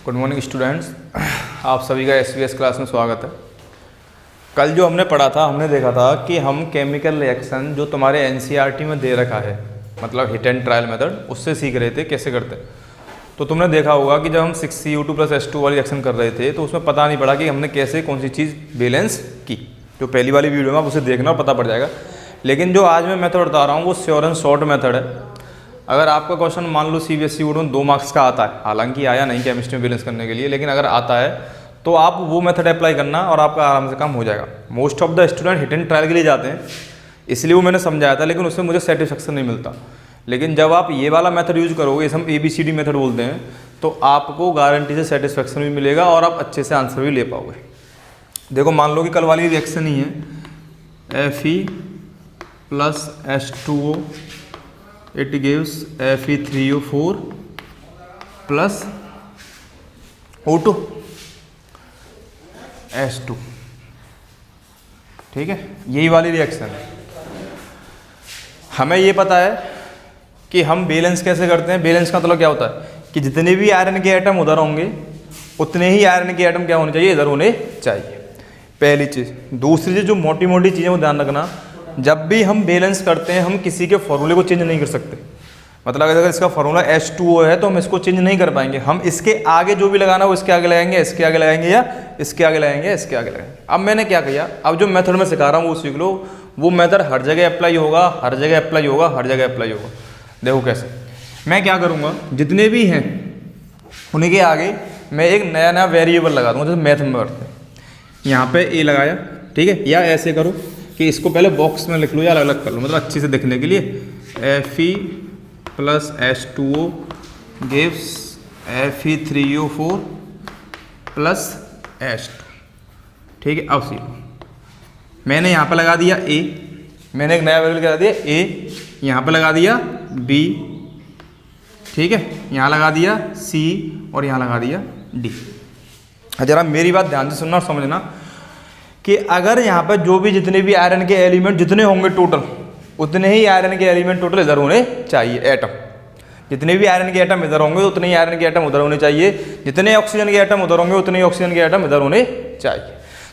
Good morning students, आप सभी का एसवीएस क्लास में स्वागत है। कल जो हमने पढ़ा था, हमने देखा था कि हम केमिकल रिएक्शन जो तुम्हारे एनसीईआरटी में दे रखा है, मतलब हिट एंड ट्रायल मेथड, उससे सीख रहे थे कैसे करते हैं। तो तुमने देखा होगा कि जब हम 6CU2 + H2 वाली रिएक्शन कर रहे थे तो उसमें पता नहीं पड़ा कि हमने कैसे कौन सी चीज़ बैलेंस की। जो पहली वाली वीडियो में आप उसे देखना और पता पड़ जाएगा। लेकिन जो आज मैं मेथड बता रहा हूँ वो श्योर एंड शॉर्ट मेथड है। अगर आपका क्वेश्चन मान लो CBSE बोर्ड में 2 मार्क्स का आता है, हालांकि आया नहीं केमिस्ट्री में बैलेंस करने के लिए, लेकिन अगर आता है तो आप वो मेथड अप्लाई करना और आपका आराम से काम हो जाएगा। Most of the student hit and trial के लिए जाते हैं, इसलिए वो मैंने समझाया था, लेकिन उसमें मुझे सेटिस्फेक्शन नहीं मिलता। लेकिन जब आप ये वाला मेथड यूज करोगे, इसे हम ABCD मेथड बोलते हैं, तो आपको गारंटी से सेटिस्फेक्शन भी मिलेगा और आप अच्छे से आंसर भी ले पाओगे। देखो, मान लो कि कल वाली रिएक्शन ही है Fe + H2O, it gives Fe3O4 + O2 H2। ठीक है, यही वाली रिएक्शन है। हमें ये पता है कि हम बैलेंस कैसे करते हैं। बैलेंस का मतलब क्या होता है कि जितने भी आयरन के एटम उधर होंगे उतने ही आयरन के एटम क्या होने चाहिए, इधर होने चाहिए। पहली चीज़। दूसरी चीज़, जो मोटी मोटी चीज़ें वो ध्यान रखना, जब भी हम बैलेंस करते हैं हम किसी के फॉर्मूले को चेंज नहीं कर सकते। मतलब अगर इसका फॉर्मूला H2O है तो हम इसको चेंज नहीं कर पाएंगे। हम इसके आगे जो भी लगाना वो इसके आगे लगाएंगे, इसके आगे लगाएंगे, या इसके आगे लगाएंगे, इसके आगे लगाएंगे। अब मैंने क्या किया, अब जो मेथड में सिखा रहा हूँ वो सीख लो। वो मेथड हर जगह अप्लाई होगा, हर जगह अप्लाई होगा, हर जगह अप्लाई होगा। देखो कैसे। मैं क्या करूँगा, जितने भी हैं उन्हीं के आगे मैं एक नया नया वेरिएबल लगा दूँगा। जैसे मैथ में करते हैं, यहाँ पे A लगाया, ठीक है, या ऐसे करो कि इसको पहले बॉक्स में लिख लो या अलग अलग कर लो, मतलब अच्छे से दिखने के लिए। Fe + H2O gives Fe3O4 + H2। ठीक है, अब सी लो, मैंने यहाँ पे लगा दिया A, मैंने एक नया वेरिएबल लगा दिया A, यहाँ पे लगा दिया B, ठीक है, यहाँ लगा दिया C और यहाँ लगा दिया D। जरा मेरी बात ध्यान से सुनना और समझना कि अगर यहाँ पर जो भी जितने भी आयरन के एलिमेंट जितने होंगे टोटल, उतने ही आयरन के एलिमेंट टोटल इधर होने चाहिए। एटम, जितने भी आयरन के एटम इधर होंगे उतने ही आयरन के एटम उधर होने चाहिए। जितने ऑक्सीजन के एटम उधर होंगे उतने ही ऑक्सीजन के एटम इधर होने चाहिए।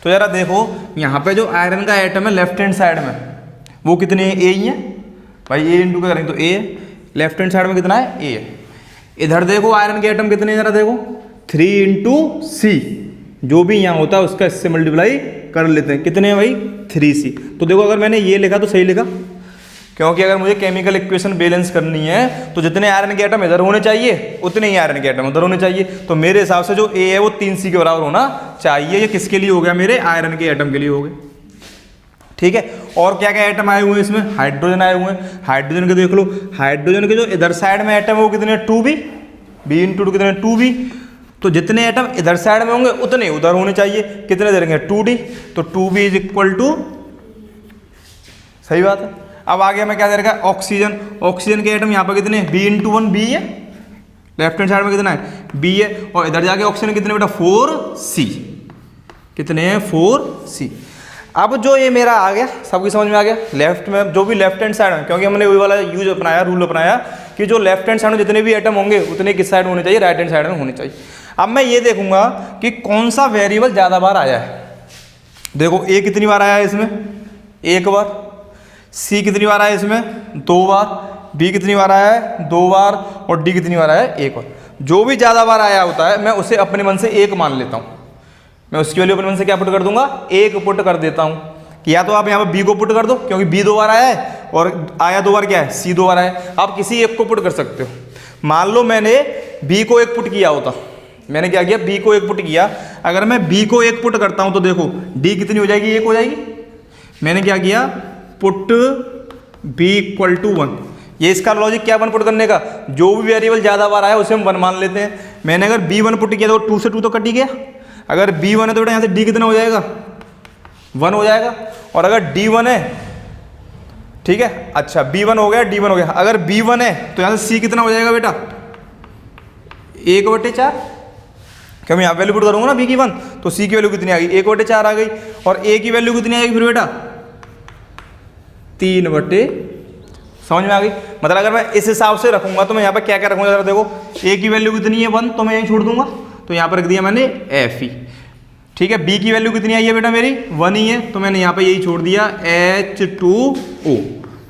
तो जरा देखो, यहाँ पे जो आयरन का एटम है लेफ्ट हैंड साइड में, वो कितने हैं, A ही है भाई। A इंटू क्या करेंगे तो A है। लेफ्ट हैंड साइड में कितना है, A है। इधर देखो आयरन के एटम कितने हैं, जरा देखो 3 × C, जो भी यहाँ होता है उसका इससे मल्टीप्लाई कर लेते हैं। कितने हैं भाई, 3C। तो देखो, अगर मैंने ये लिखा तो सही लिखा, क्योंकि अगर मुझे केमिकल इक्वेशन बैलेंस करनी है तो जितने आयरन के एटम इधर होने चाहिए उतने ही आयरन के एटम उधर होने चाहिए। तो मेरे हिसाब से जो A है वो 3C के बराबर होना चाहिए। ये किसके लिए हो गया, मेरे आयरन के एटम के लिए हो गए। ठीक है, और क्या क्या एटम आए हुए हैं इसमें, हाइड्रोजन आए हुए हैं। हाइड्रोजन के देख लो, हाइड्रोजन के जो इधर साइड में एटम है वो कितने, 2B, B × 2 कितने, 2B। तो जितने एटम इधर साइड में होंगे उतने उधर होने चाहिए। कितने दे देंगे, 2D। तो 2B = सही बात है। अब आगे हमें क्या दे रखा है, ऑक्सीजन। ऑक्सीजन के एटम यहाँ पर कितने, B × 1 B है। लेफ्ट हैंड साइड में कितना है, B है। और इधर जाके ऑक्सीजन कितने बेटा, 4C। कितने हैं, 4C। अब जो ये मेरा आ गया, सबकी समझ में आ गया। लेफ्ट में जो भी लेफ्ट हैंड साइड में, क्योंकि हमने वही वाला यूज अपनाया, रूल अपनाया कि जो लेफ्ट हैंड साइड में जितने भी एटम होंगे उतने किस साइड होने चाहिए, राइट हैंड साइड में होने चाहिए। अब मैं ये देखूंगा कि कौन सा वेरिएबल ज़्यादा बार आया है। देखो, A कितनी बार आया है इसमें, 1 बार। C कितनी बार आया है इसमें, 2 बार। B कितनी बार आया है, 2 बार। और D कितनी बार आया है, 1 बार। जो भी ज़्यादा बार आया होता है मैं उसे अपने मन से 1 मान लेता हूँ। मैं उसकी वैल्यू अपने मन से क्या पुट कर दूंगा, 1 पुट कर देता हूँ। कि या तो आप यहाँ पर B को पुट कर दो, क्योंकि B 2 बार आया है, और आया 2 बार क्या है, C 2 बार आया है। आप किसी एक को पुट कर सकते हो। मान लो मैंने B को 1 पुट किया होता, मैंने क्या किया, B को 1 पुट किया। अगर मैं B को 1 पुट करता हूँ तो देखो D कितनी हो जाएगी, 1 हो जाएगी। मैंने क्या किया, पुट B = 1। ये इसका लॉजिक क्या 1 पुट करने का, जो भी वेरिएबल ज़्यादा बार आया उसे हम 1 मान लेते हैं। मैंने अगर B 1 पुट किया तो 2 से 2 तो कट ही गया। अगर B 1 है तो बेटा यहाँ से D कितना हो जाएगा, 1 हो जाएगा। और अगर D 1 है, ठीक है, अच्छा B 1 हो गया, D 1 हो गया। अगर B 1 है तो यहाँ से C कितना हो जाएगा बेटा, 1/4। क्या मैं यहाँ वैल्यू पुट करूँगा ना B की 1, तो C की वैल्यू कितनी आ गई, 1/4 आ गई। और A की वैल्यू कितनी आएगी फिर बेटा, 3/, समझ में आ गई। मतलब अगर मैं इस हिसाब से रखूंगा तो मैं यहाँ पे क्या क्या रखूंगा, जरा देखो। A की वैल्यू कितनी है, 1, तो मैं यहीं छोड़ दूंगा। तो यहाँ पर रख दिया मैंने Fe। ठीक है, बी की वैल्यू कितनी आई है बेटा मेरी 1 ही है, तो मैंने यहाँ पे यही छोड़ दिया H2O।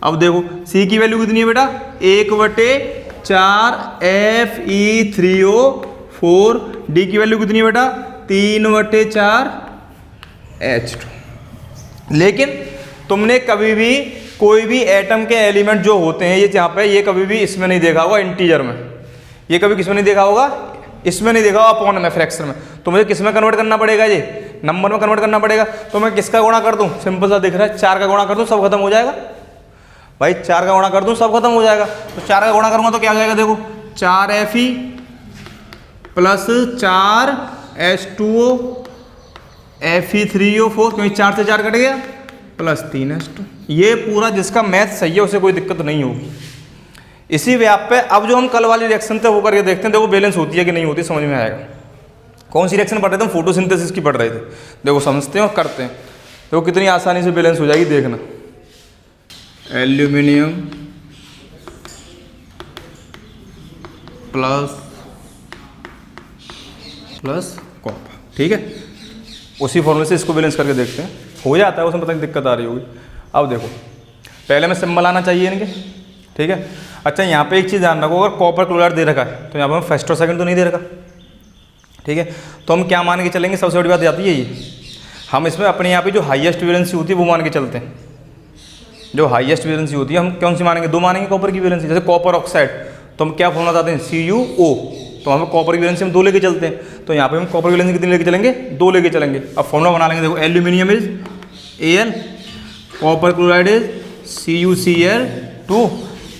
अब देखो सी की वैल्यू कितनी है बेटा 1/4 Fe3O4। डी की वैल्यू कितनी है बेटा 3/4 H2। लेकिन तुमने कभी भी कोई भी एटम के एलिमेंट जो होते हैं ये यहाँ पे, ये कभी भी इसमें नहीं देखा होगा इंटीजर में, ये कभी किसमें नहीं देखा होगा, इसमें नहीं देखा होगा अपॉन में, फ्रैक्शन में। तो मुझे किस में कन्वर्ट करना पड़ेगा, ये नंबर में कन्वर्ट करना पड़ेगा। तो मैं किसका गुणा कर दूं, सिंपल सा दिख रहा है 4 का गुणा कर दूं सब खत्म हो जाएगा भाई, 4 का गुणा कर दूं सब खत्म हो जाएगा। तो 4 का गुणा करूंगा तो क्या हो जाएगा, देखो 4 Fe प्लस 4 H2O Fe3O4, क्योंकि 4 से 4 कट गया, प्लस 3 H2। ये पूरा जिसका मैथ सही है उसे कोई दिक्कत नहीं होगी। इसी व्याप पे अब जो हम कल वाली रिएक्शन थे वो करके देखते हैं, देखो बैलेंस होती है कि नहीं होती, समझ में आएगा। कौन सी रिएक्शन पढ़ रहे थे हम, फोटोसिंथेसिस की पढ़ रहे थे। देखो समझते हैं और करते हैं, देखो कितनी आसानी से बैलेंस हो जाएगी, देखना। एल्यूमिनियम प्लस कॉपर, ठीक है, उसी फॉर्मूले से इसको बैलेंस करके देखते हैं, हो जाता है, उसमें पता नहीं दिक्कत आ रही होगी। अब देखो पहले में सिंबल आना चाहिए इनके, ठीक है। अच्छा यहाँ पे एक चीज़ ध्यान रखो, अगर कॉपर क्लोराइड दे रखा है तो यहाँ पर हमें फर्स्ट और सेकंड तो नहीं दे रखा, ठीक है। तो हम क्या मान के चलेंगे, सबसे बड़ी बात आती है ये, हम इसमें अपने यहाँ पे जो हाईएस्ट वैलेंसी होती है वो मान के चलते हैं। जो हाईएस्ट वैलेंसी होती है हम कौन सी मानेंगे, 2 मानेंगे कॉपर की वैलेंसी। जैसे कॉपर ऑक्साइड तो हम क्या फॉर्मूला बताते हैं, CuO, तो हमें कॉपर की वैलेंसी हम 2 लेके चलते हैं। तो यहाँ पे हम कॉपर की वैलेंसी कितनी लेके चलेंगे, 2 लेके चलेंगे। अब फॉर्मूला बना लेंगे, देखो aluminium is Al, copper chloride is CuCl2।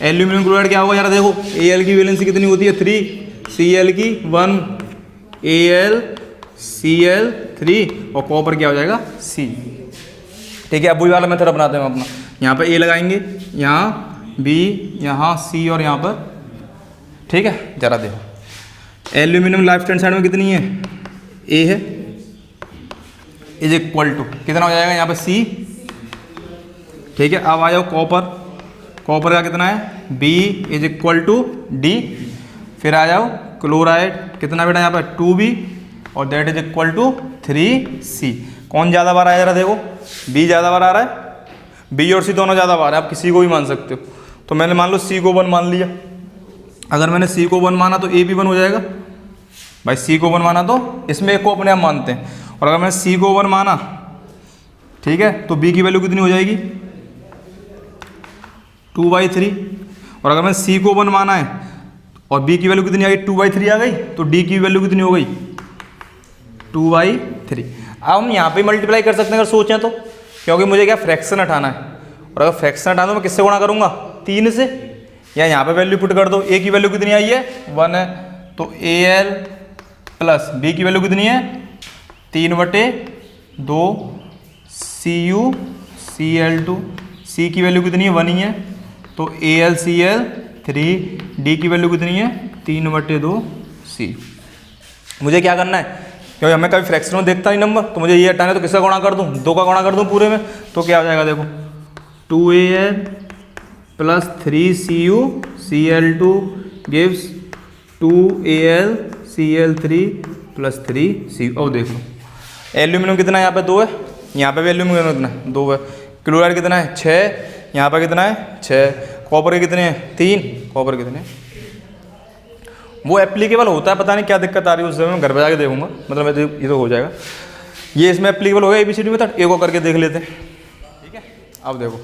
Aluminium chloride क्या होगा यार, देखो Al की वैलेंसी कितनी होती है 3, Cl की 1, AlCl3 और कॉपर क्या हो जाएगा C, ठीक है। अब वही वाला मेथड अपनाते हैं हम अपना, यहाँ पे A लगाएंगे, यहाँ B, यहाँ C और यहाँ पर, ठीक है। जरा देखो एल्यूमिनियम लेफ्ट हैंड साइड में कितनी है, A है, इज इक्वल टू कितना हो जाएगा यहाँ पे C, ठीक है। अब आ जाओ कॉपर, कॉपर का कितना है B is equal to D। फिर आ जाओ क्लोराइड, कितना बेटा यहाँ पर 2B और that is equal to 3C। कौन ज़्यादा बार आया जरा देखो, B ज़्यादा बार आ रहा है, B और C दोनों ज़्यादा बार है, आप किसी को भी मान सकते हो। तो मैंने मान लो C को 1 मान लिया, अगर मैंने C को 1 माना तो A भी 1 हो जाएगा भाई। C को 1 माना तो इसमें एक को अपने आप मानते हैं, और अगर मैंने C को 1 माना, ठीक है, तो B की वैल्यू कितनी हो जाएगी 2/3। और अगर मैंने C को 1 माना है और B की वैल्यू कितनी आ गई 2/3 आ गई, तो D की वैल्यू कितनी हो गई 2/3। अब हम यहाँ पे मल्टीप्लाई कर सकते हैं अगर सोचें तो, क्योंकि मुझे क्या फ्रैक्शन हटाना है, और अगर फ्रैक्शन हटाना तो मैं किससे गुणा करूँगा 3 से, या यहाँ पे वैल्यू पुट कर दो। A की वैल्यू कितनी आई है 1 है, तो Al प्लस B की वैल्यू कितनी है 3/2 CuCl2, C की वैल्यू कितनी है 1 ही है, तो AlCl3, D की वैल्यू कितनी है 3/2 C। मुझे क्या करना है, क्योंकि हमें कभी फ्रैक्शन में देखता नहीं नंबर, तो मुझे ये हटाना है, तो किसका गुणा कर दूँ 2 का गुणा कर दूँ पूरे में, तो क्या हो जाएगा देखो 2Al plus 3CuCl2 gives 2AlCl3 plus 3C। और देखो एल्यूमिनियम कितना है यहाँ पे 2 है, यहाँ पे भी एल्यूमिनियम कितना है 2 है, क्लोराइड कितना है 6, यहाँ पे कितना है 6, कॉपर के कितने हैं 3, कॉपर कितने हैं। वो एप्लीकेबल होता है, पता नहीं क्या दिक्कत आ रही है उस समय मैं घर पे जाके देखूंगा, मतलब ये तो हो जाएगा, ये इसमें एप्लीकेबल हो गया ABCD मेथड, एक और करके देख लेते हैं, ठीक है। अब देखो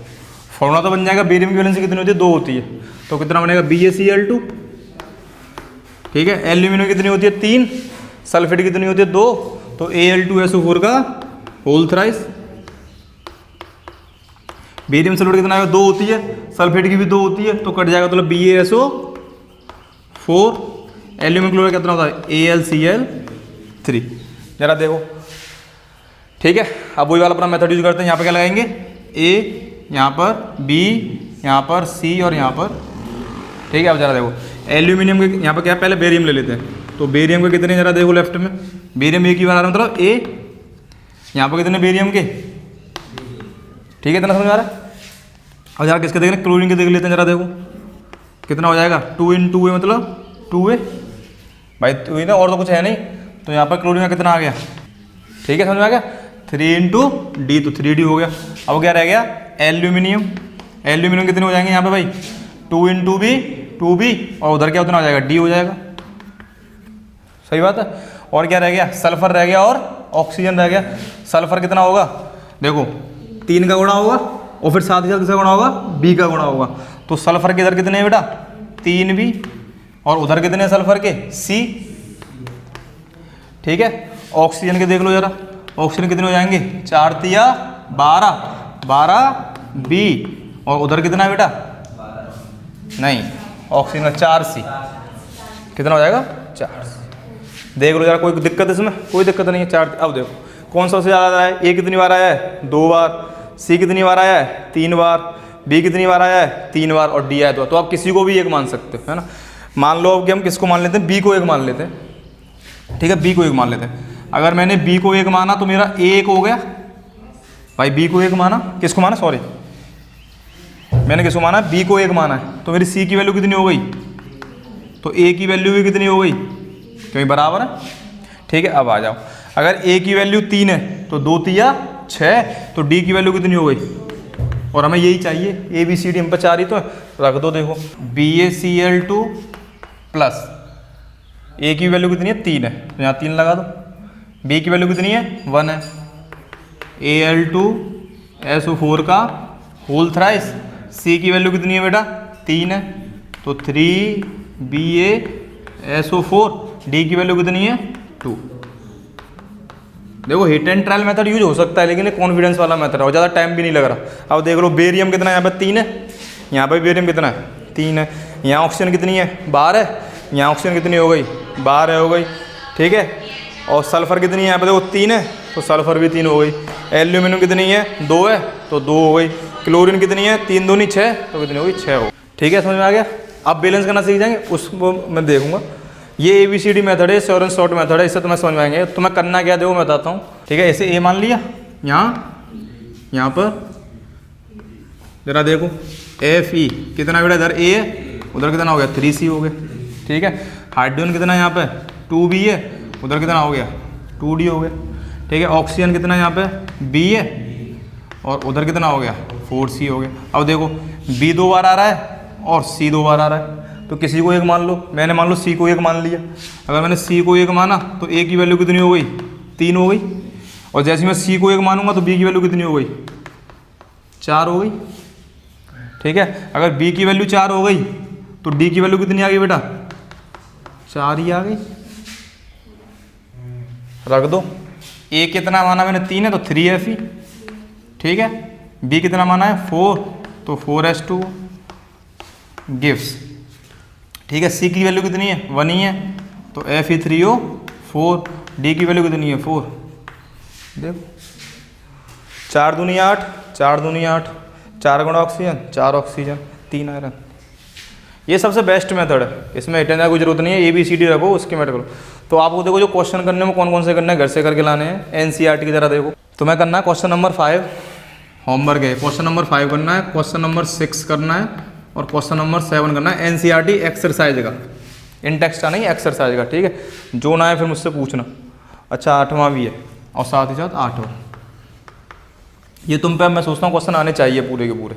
फॉर्मूला तो बन जाएगा, बेरियम की वैलेंसी कितनी होती है 2 होती है, तो कितना बनेगा BaCl2, ठीक है। एल्यूमिनियम कितनी होती है 3, सल्फेट कितनी होती है 2, तो Al2SO4 का होल थ्राइस। बेरियम सल्फेट कितना है 2 होती है, सल्फेट की भी 2 होती है, तो कट जाएगा, मतलब BaSO4। एल्यूमिनियम क्लोराइड कितना होता है AlCl3। जरा देखो, ठीक है। अब वही वाला अपना मेथड यूज करते हैं, यहाँ पे क्या लगाएंगे A, यहाँ पर B, यहाँ पर C और यहाँ पर, ठीक है। अब जरा देखो एल्यूमिनियम के यहाँ पर क्या है, पहले बेरियम ले लेते हैं, तो बेरियम के कितने जरा देखो लेफ्ट में, बेरियम एक ही बार आ रहा है, मतलब A, यहाँ पर कितने बेरियम के, ठीक है, इतना समझ आ रहा है। अब जरा किसके देख रहे हैं, क्लोरीन के देख लेते हैं, जरा देखो कितना हो जाएगा 2 × 2A मतलब 2A भाई, 2 ना, और तो कुछ है नहीं, तो यहाँ पर क्लोरीन का कितना आ गया, ठीक है, समझ में आ गया। 3 × D तो 3D हो गया। अब क्या रह गया, एल्यूमिनियम। एल्यूमिनियम कितने हो जाएंगे यहाँ पे भाई, 2 × B 2B, और उधर क्या उतना हो जाएगा, D हो जाएगा। सही बात है। और क्या रह गया, सल्फर रह गया और ऑक्सीजन रह गया। सल्फर कितना होगा, देखो 3 का गुणा होगा और फिर साथ ही साथ किसका गुणा होगा, B का गुणा होगा। तो सल्फर के इधर कितने हैं बेटा, 3B, और उधर कितने हैं सल्फर के, C। ठीक है। ऑक्सीजन के देख लो जरा, ऑक्सीजन कितने हो जाएंगे, 4 × 3 = 12B, और उधर कितना है बेटा, नहीं, ऑक्सीजन का 4C, कितना हो जाएगा, 4C। देख लो जरा, कोई दिक्कत इसमें, कोई दिक्कत नहीं है। 4, अब देखो कौन सा सबसे ज़्यादा आया है, A कितनी बार आया है, 2 बार, C कितनी बार आया है, 3 बार, B कितनी बार आया है, 3 बार, और D आया 2 बार। तो आप किसी को भी एक मान सकते हो, है ना। मान लो अब कि हम किसको मान लेते हैं, B को एक मान लेते हैं, ठीक है, B को एक मान लेते हैं। अगर मैंने B को एक माना तो मेरा A एक हो गया भाई, B को एक माना, किसको माना, सॉरी मैंने किसको माना, B को एक माना है, तो मेरी C की वैल्यू कितनी हो गई, तो A की वैल्यू भी कितनी हो गई, क्योंकि बराबर है। ठीक है। अब आ जाओ, अगर A की वैल्यू 3 है तो 2 × 3 = 6, तो D की वैल्यू कितनी हो गई, और हमें यही चाहिए, ABCD हम पर 4 ही तो है, रख दो। देखो BaCl2 प्लस A की वैल्यू कितनी है, 3 है, तो यहाँ 3 लगा दो। B की वैल्यू कितनी है, 1 है। Al2SO4 का होल थ्राइस, C की वैल्यू कितनी है बेटा, 3 है, तो 3BaSO4। D की वैल्यू कितनी है, 2। देखो hit and trial method use हो सकता है, लेकिन ये कॉन्फिडेंस वाला मेथड है और ज़्यादा टाइम भी नहीं लग रहा। अब देख लो बेरियम कितना है, यहाँ पर 3 है, यहाँ पर बेरियम कितना है, 3 है। यहाँ ऑक्सीजन कितनी है, 12 है, यहाँ ऑक्सीजन कितनी हो गई, 12 हो गई। ठीक है। और सल्फर कितनी है, यहाँ पर देखो 3 है, तो सल्फर भी 3 हो गई। एल्यूमिनियम कितनी है, 2 है, तो 2 हो गई। क्लोरीन कितनी है, 3 दूनी 6, तो कितनी होगी, 6 हो। ठीक है, समझ में आ गया। अब बैलेंस करना सीख जाएंगे, उसको मैं देखूंगा। ये ABCD मेथड है, श्योर एंड शॉर्ट मेथड है, इससे तुम्हें समझ में आएंगे। तुम्हें करना क्या, देखो मैं बताता हूँ। ठीक है, ऐसे A मान लिया, यहाँ पर जरा देखो Fe कितना बेटा, इधर A है, उधर कितना हो गया, 3C हो गया। ठीक है। हाइड्रोजन कितना है यहाँ पे, 2B है, उधर कितना हो गया, 2D हो गया। ठीक है। ऑक्सीजन कितना है यहाँ पे, B है, और उधर कितना हो गया, 4C हो गया। अब देखो B 2 बार आ रहा है और C 2 बार आ रहा है, तो किसी को एक मान लो। मैंने मान लो C को एक मान लिया। अगर मैंने C को एक माना तो A की वैल्यू कितनी हो गई, 3 हो गई। और जैसे मैं C को एक मानूंगा तो B की वैल्यू कितनी हो गई, 4 हो गई। ठीक है। अगर B की वैल्यू 4 हो गई तो D की वैल्यू कितनी आ गई बेटा, 4 ही आ गई। रख दो। A कितना माना मैंने, 3 है, तो 3Fe। ठीक है। B कितना माना है, 4, तो 4H2 गिव्स। ठीक है। C की वैल्यू कितनी है, 1 ही है, तो Fe3O4। D की वैल्यू कितनी है, 4। देखो 4 दूनी 8, 4 दूनी 8, 4 गुणा ऑक्सीजन, 4 ऑक्सीजन, 3 आयरन। ये सबसे बेस्ट मेथड है, इसमें हिट एंड ट्रायल की जरूरत नहीं है। ABCD रखो, उसके मेथड करो। तो आपको देखो जो क्वेश्चन करने में कौन कौन से करना है, घर से करके लाने हैं। NCERT की तरह देखो, तुम्हें करना है क्वेश्चन नंबर 5 होमवर्क है, क्वेश्चन नंबर 5 करना है, क्वेश्चन नंबर 6 करना है, और क्वेश्चन नंबर 7 करना है NCERT एक्सरसाइज का, इन टेक्स्ट का नहीं, एक्सरसाइज का। ठीक है। जो ना है फिर मुझसे पूछना। अच्छा 8वां भी है, और साथ ही साथ 8वां। ये तुम पे मैं सोचता हूँ क्वेश्चन आने चाहिए पूरे के पूरे।